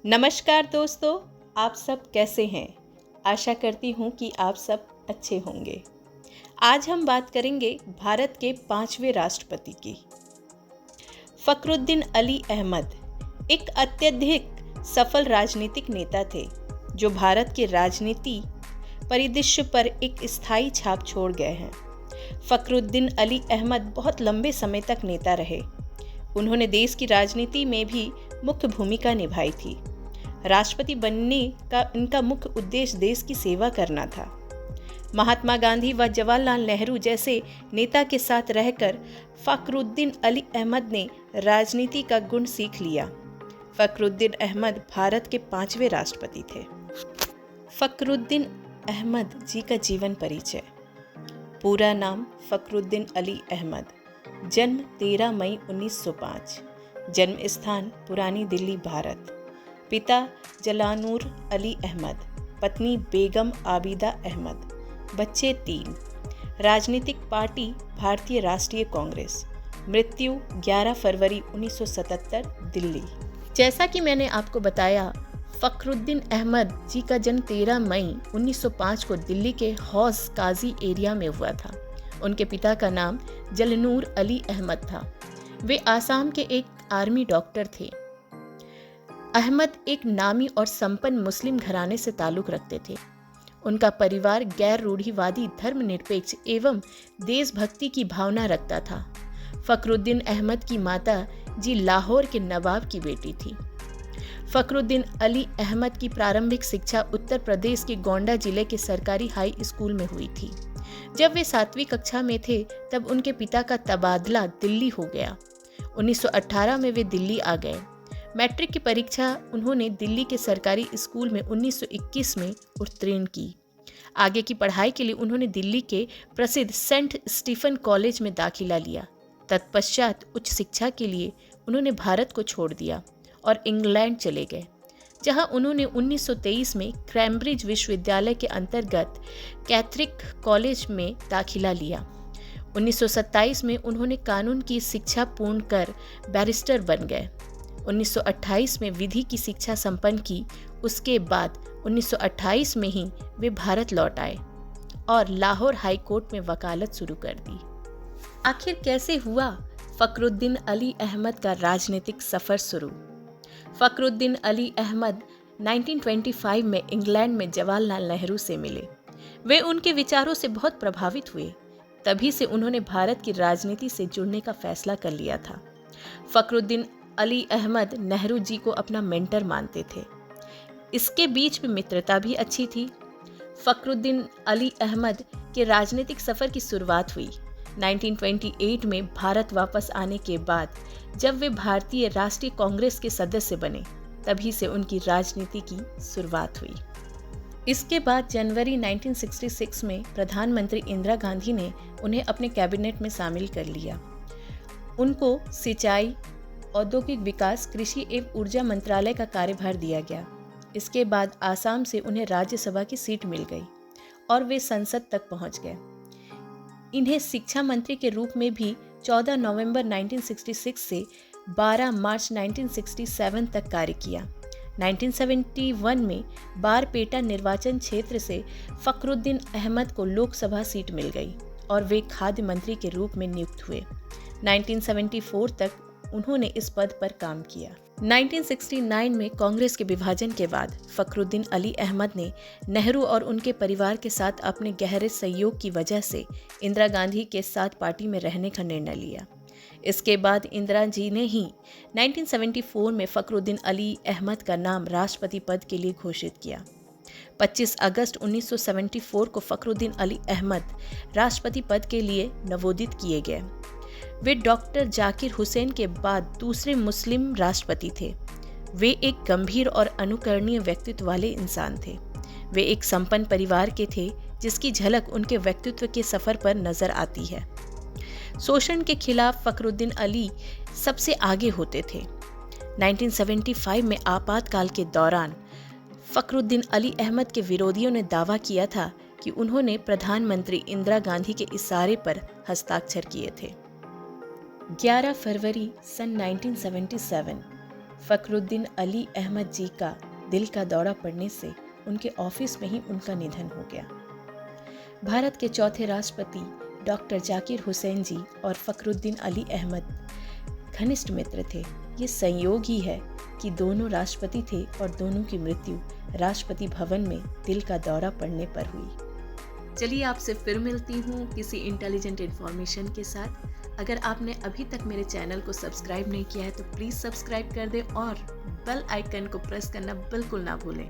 नमस्कार दोस्तों, आप सब कैसे हैं? आशा करती हूँ कि आप सब अच्छे होंगे। आज हम बात करेंगे भारत के 5वें राष्ट्रपति की। फखरुद्दीन अली अहमद एक अत्यधिक सफल राजनीतिक नेता थे जो भारत के राजनीति परिदृश्य पर एक स्थायी छाप छोड़ गए हैं। फखरुद्दीन अली अहमद बहुत लंबे समय तक नेता रहे। उन्होंने देश की राजनीति में भी मुख्य भूमिका निभाई थी। राष्ट्रपति बनने का इनका मुख्य उद्देश्य देश की सेवा करना था। महात्मा गांधी व जवाहरलाल नेहरू जैसे नेता के साथ रहकर फखरुद्दीन अली अहमद ने राजनीति का गुण सीख लिया। फखरुद्दीन अहमद भारत के 5वें राष्ट्रपति थे। फखरुद्दीन अहमद जी का जीवन परिचय। पूरा नाम फखरुद्दीन अली अहमद, जन्म 13 मई 1905, जन्म स्थान पुरानी दिल्ली, भारत। पिता जलानूर अली अहमद, पत्नी बेगम आबिदा अहमद, बच्चे 3। राजनीतिक पार्टी भारतीय राष्ट्रीय कांग्रेस। मृत्यु 11 फरवरी 1977, दिल्ली। जैसा कि मैंने आपको बताया, फखरुद्दीन अहमद जी का जन्म 13 मई 1905 को दिल्ली के हौज काजी एरिया में हुआ था। उनके पिता का नाम जलानूर अली अहमद था। वे आसाम के एक आर्मी डॉक्टर थे। अहमद एक नामी और संपन्न मुस्लिम घराने से ताल्लुक रखते थे। उनका परिवार गैर रूढ़िवादी, धर्मनिरपेक्ष एवं देशभक्ति की भावना रखता था। फखरुद्दीन अहमद की माता जी लाहौर के नवाब की बेटी थी। फखरुद्दीन अली अहमद की प्रारंभिक शिक्षा उत्तर प्रदेश के गोंडा जिले के सरकारी हाई स्कूल में हुई थी। जब वे 7वीं कक्षा में थे तब उनके पिता का तबादला दिल्ली हो गया। 1918 में वे दिल्ली आ गए। मैट्रिक की परीक्षा उन्होंने दिल्ली के सरकारी स्कूल में 1921 में उत्तीर्ण की। आगे की पढ़ाई के लिए उन्होंने दिल्ली के प्रसिद्ध सेंट स्टीफन कॉलेज में दाखिला लिया। तत्पश्चात उच्च शिक्षा के लिए उन्होंने भारत को छोड़ दिया और इंग्लैंड चले गए, जहां उन्होंने 1923 में कैम्ब्रिज विश्वविद्यालय के अंतर्गत कैथरिक कॉलेज में दाखिला लिया। 1927 में उन्होंने कानून की शिक्षा पूर्ण कर बैरिस्टर बन गए। 1928 में विधि की शिक्षा संपन्न की। उसके बाद 1928 में ही वे भारत लौट आए और लाहौर हाई कोर्ट में वकालत शुरू कर दी। आखिर कैसे हुआ फखरुद्दीन अली अहमद का राजनीतिक सफर शुरू? फखरुद्दीन अली अहमद 1925 में इंग्लैंड में जवाहरलाल नेहरू से मिले। वे उनके विचारों से बहुत प्रभावित हुए। तभी से उन्होंने भारत की राजनीति से जुड़ने का फैसला कर लिया था। फखरुद्दीन अली अहमद नेहरू जी को अपना मेंटर मानते थे। इसके बीच में मित्रता भी अच्छी थी। फखरुद्दीन अली अहमद के राजनीतिक सफर की शुरुआत हुई 1928 में भारत वापस आने के बाद, जब वे भारतीय राष्ट्रीय कांग्रेस के सदस्य बने। तभी से उनकी राजनीति की शुरुआत हुई। इसके बाद जनवरी 1966 में प्रधानमंत्री इंदिरा गांधी ने उन्हें अपने कैबिनेट में शामिल कर लिया। उनको सिंचाई, औद्योगिक विकास, कृषि एवं ऊर्जा मंत्रालय का कार्यभार दिया गया। इसके बाद आसाम से उन्हें राज्यसभा की सीट मिल गई और वे संसद तक पहुंच गए। इन्हें शिक्षा मंत्री के रूप में भी 14 नवंबर 1966 से 12 मार्च 1967 तक कार्य किया। 1971 में बारपेटा निर्वाचन क्षेत्र से फखरुद्दीन अहमद को लोकसभा सीट मिल गई और वे खाद्य मंत्री के रूप में नियुक्त हुए। 1974 तक उन्होंने इस पद पर काम किया। 1969 में कांग्रेस के विभाजन के बाद फखरुद्दीन अली अहमद ने नेहरू और उनके परिवार के साथ अपने गहरे सहयोग की वजह से इंदिरा गांधी के साथ पार्टी में रहने का निर्णय लिया। इसके बाद इंदिरा जी ने ही 1974 में फखरुद्दीन अली अहमद का नाम राष्ट्रपति पद के लिए घोषित किया। 25 अगस्त 1974 को फखरुद्दीन अली अहमद राष्ट्रपति पद के लिए नवोदित किए गए। वे डॉक्टर जाकिर हुसैन के बाद दूसरे मुस्लिम राष्ट्रपति थे। वे एक गंभीर और अनुकरणीय व्यक्तित्व वाले इंसान थे। वे एक संपन्न परिवार के थे, जिसकी झलक उनके व्यक्तित्व के सफर पर नजर आती है। शोषण के खिलाफ फखरुद्दीन अली सबसे आगे होते थे। 1975 में आपातकाल के दौरान फखरुद्दीन अली अहमद के विरोधियों ने दावा किया था कि उन्होंने प्रधानमंत्री इंदिरा गांधी के इशारे पर हस्ताक्षर किए थे। 11 फरवरी सन 1977 फखरुद्दीन अली अहमद जी का दिल का दौरा पड़ने से उनके ऑफिस में ही उनका निधन हो गया। भारत के चौथे राष्ट्रपति डॉक्टर जाकिर हुसैन जी और फखरुद्दीन अली अहमद घनिष्ठ मित्र थे। ये संयोग ही है कि दोनों राष्ट्रपति थे और दोनों की मृत्यु राष्ट्रपति भवन में दिल का दौरा पड़ने पर हुई। चलिए आपसे फिर मिलती हूँ किसी इंटेलिजेंट इन्फॉर्मेशन के साथ। अगर आपने अभी तक मेरे चैनल को सब्सक्राइब नहीं किया है तो प्लीज़ सब्सक्राइब कर दें और बेल आइकन को प्रेस करना बिल्कुल ना भूलें।